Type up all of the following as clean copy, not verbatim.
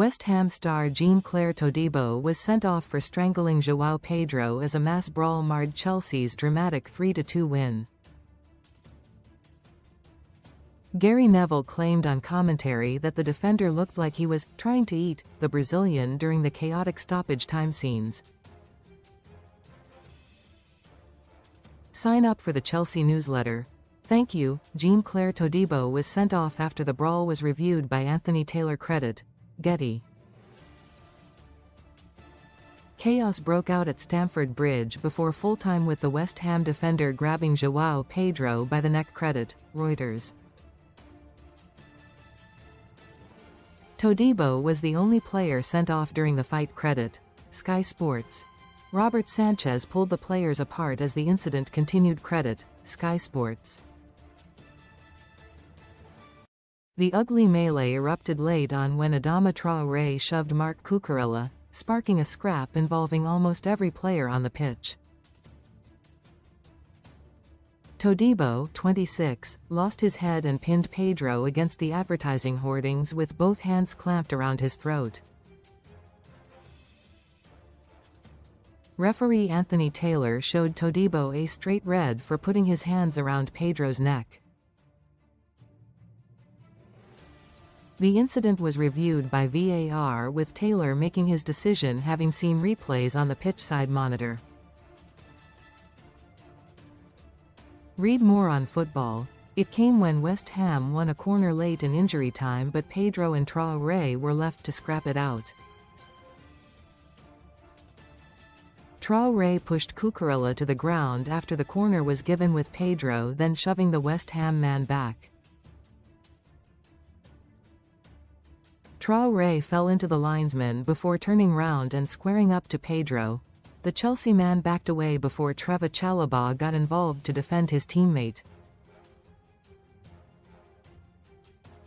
West Ham star Jean-Clair Todibo was sent off for strangling Joao Pedro as a mass brawl marred Chelsea's dramatic 3-2 win. Gary Neville claimed on commentary that the defender looked like he was trying to eat the Brazilian during the chaotic stoppage time scenes. Sign up for the Chelsea newsletter. Thank you. Jean-Clair Todibo was sent off after the brawl was reviewed by Anthony TaylorCredit. Getty. Chaos broke out at Stamford Bridge before full-time with the West Ham defender grabbing Joao Pedro by the neckCredit. Reuters. Todibo was the only player sent off during the fightCredit. Sky Sports. Robert Sanchez pulled the players apart as the incident continued. Credit. Sky Sports. The ugly melee erupted late on when Adama Traore shoved Marc Cucurella, sparking a scrap involving almost every player on the pitch. Todibo, 26, lost his head and pinned Pedro against the advertising hoardings with both hands clamped around his throat. Referee Anthony Taylor showed Todibo a straight red for putting his hands around Pedro's neck. The incident was reviewed by VAR, with Taylor making his decision having seen replays on the pitchside monitor. Read more on football. It came when West Ham won a corner late in injury time, but Pedro and Traore were left to scrap it out. Traore pushed Cucurella to the ground after the corner was given, with Pedro then shoving the West Ham man back. Traore fell into the linesman before turning round and squaring up to Pedro. The Chelsea man backed away before Trevoh Chalobah got involved to defend his teammate.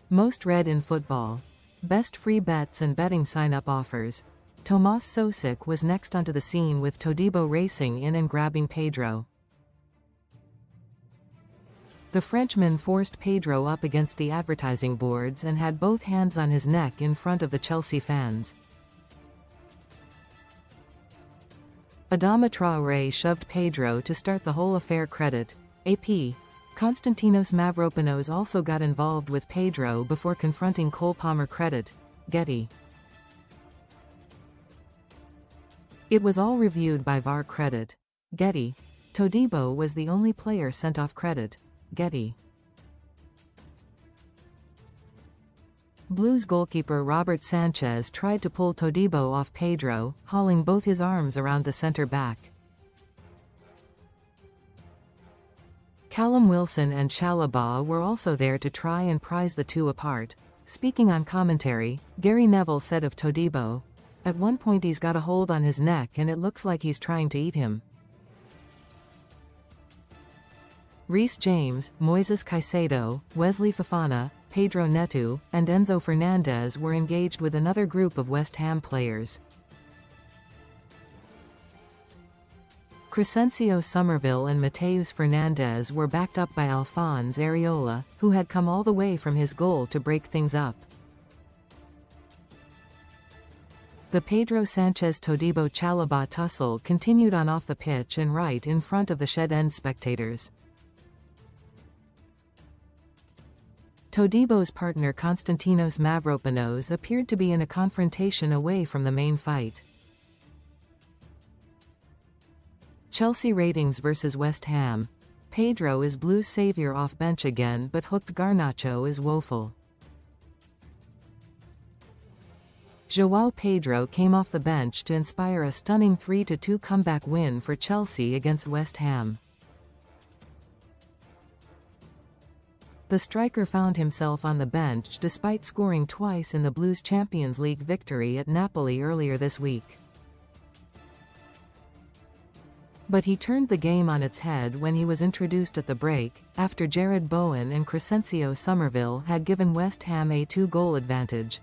Most read in football. Best free bets and betting sign-up offers. Tomas Sosik was next onto the scene, with Todibo racing in and grabbing Pedro. The Frenchman forced Pedro up against the advertising boards and had both hands on his neck in front of the Chelsea fans. Adama Traore shoved Pedro to start the whole affair. Credit. AP. Konstantinos Mavropanos also got involved with Pedro before confronting Cole Palmer. Credit. Getty. It was all reviewed by VAR. Credit. Getty. Todibo was the only player sent off. Credit. Getty. Blues goalkeeper Robert Sanchez tried to pull Todibo off Pedro, hauling both his arms around the centre-back. Callum Wilson and Chalobah were also there to try and prise the two apart. Speaking on commentary, Gary Neville said of Todibo, "At one point he's got a hold on his neck and it looks like he's trying to eat him." Reece James, Moises Caicedo, Wesley Fofana, Pedro Neto, and Enzo Fernandez were engaged with another group of West Ham players. Crescencio Somerville and Mateus Fernandes were backed up by Alphonse Areola, who had come all the way from his goal to break things up. The Pedro Sanchez Todibo Chalobah tussle continued on off the pitch and right in front of the shed end spectators. Todibo's partner Konstantinos Mavropanos appeared to be in a confrontation away from the main fight. Chelsea ratings versus West Ham. Pedro is Blues' savior off bench again, but hooked Garnacho is woeful. Joao Pedro came off the bench to inspire a stunning 3-2 comeback win for Chelsea against West Ham. The striker found himself on the bench despite scoring twice in the Blues' Champions League victory at Napoli earlier this week. But he turned the game on its head when he was introduced at the break, after Jared Bowen and Crescencio Somerville had given West Ham a 2-goal advantage.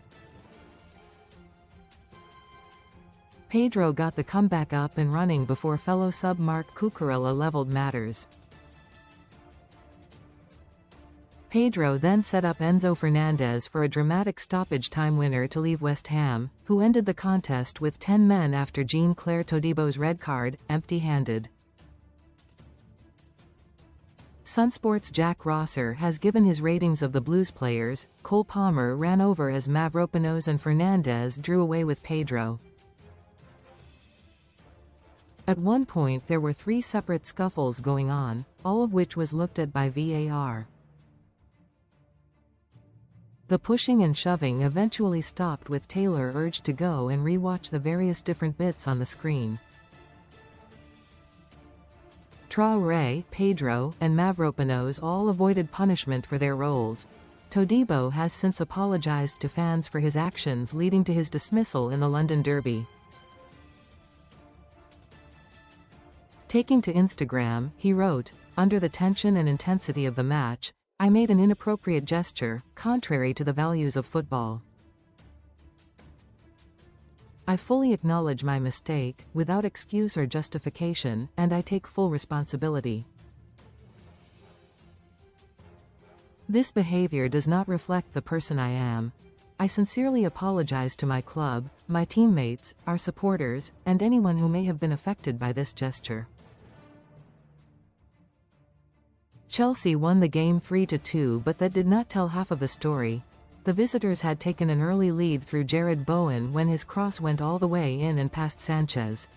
Pedro got the comeback up and running before fellow sub Marc Cucurella leveled matters. Pedro then set up Enzo Fernandez for a dramatic stoppage-time winner to leave West Ham, who ended the contest with 10 men after Jean-Clair Todibo's red card, empty-handed. Sunsport's Jack Rosser has given his ratings of the Blues players. Cole Palmer ran over as Mavropanos and Fernandez drew away with Pedro. At one point there were 3 separate scuffles going on, all of which was looked at by VAR. The pushing and shoving eventually stopped with Taylor urged to go and re-watch the various different bits on the screen. Traore, Pedro, and Mavropanos all avoided punishment for their roles. Todibo has since apologized to fans for his actions leading to his dismissal in the London Derby. Taking to Instagram, he wrote, "Under the tension and intensity of the match, I made an inappropriate gesture, contrary to the values of football. I fully acknowledge my mistake, without excuse or justification, and I take full responsibility. This behavior does not reflect the person I am. I sincerely apologize to my club, my teammates, our supporters, and anyone who may have been affected by this gesture." Chelsea won the game 3-2, but that did not tell half of the story. The visitors had taken an early lead through Jared Bowen when his cross went all the way in and past Sanchez.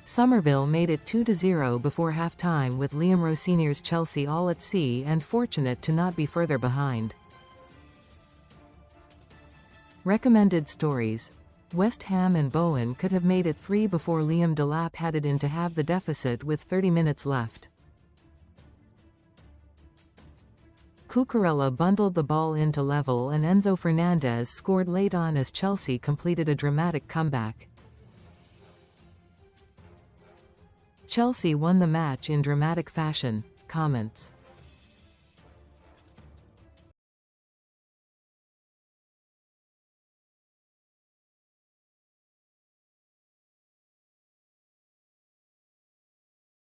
Somerville made it 2-0 before half-time with Liam Rossinire's Chelsea all at sea and fortunate to not be further behind. Recommended stories. West Ham and Bowen could have made it 3 before Liam Delap had it in to have the deficit with 30 minutes left. Cucurella bundled the ball into level and Enzo Fernandez scored late on as Chelsea completed a dramatic comeback. Chelsea won the match in dramatic fashion. Comments.